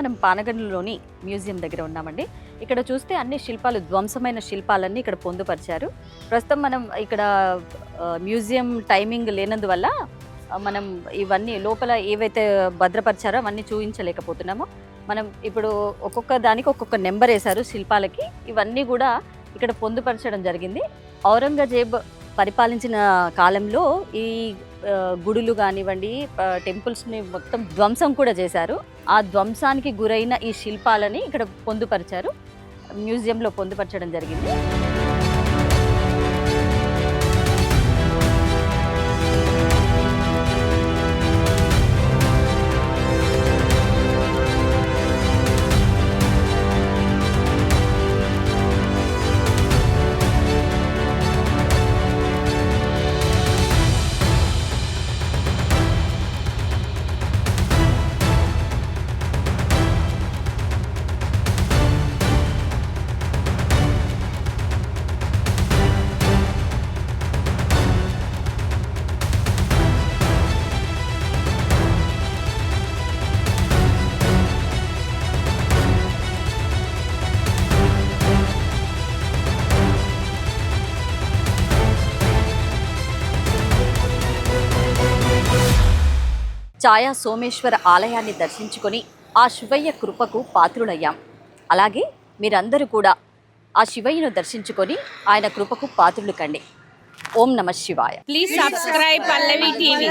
మనం పానగండ్లలోని మ్యూజియం దగ్గర ఉన్నామండి. ఇక్కడ చూస్తే అన్ని శిల్పాలు, ధ్వంసమైన శిల్పాలన్నీ ఇక్కడ పొందుపరిచారు. ప్రస్తుతం మనం ఇక్కడ మ్యూజియం టైమింగ్ లేనందువల్ల మనం ఇవన్నీ లోపల ఏవైతే భద్రపరిచారో అవన్నీ చూపించలేకపోతున్నామో. మనం ఇప్పుడు ఒక్కొక్క దానికి ఒక్కొక్క నెంబర్ వేశారు శిల్పాలకి. ఇవన్నీ కూడా ఇక్కడ పొందుపరచడం జరిగింది. ఔరంగజేబ్ పరిపాలించిన కాలంలో ఈ గుడులు కానివ్వండి, టెంపుల్స్ని మొత్తం ధ్వంసం కూడా చేశారు. ఆ ధ్వంసానికి గురైన ఈ శిల్పాలని ఇక్కడ పొందుపరిచారు, మ్యూజియంలో పొందుపరచడం జరిగింది. ఛాయా సోమేశ్వర ఆలయాన్ని దర్శించుకొని ఆ శివయ్య కృపకు పాత్రులయ్యాం. అలాగే మీరందరూ కూడా ఆ శివయ్యను దర్శించుకొని ఆయన కృపకు పాత్రులు కండి. ఓం నమః శివాయ. Please subscribe Pallavi TV.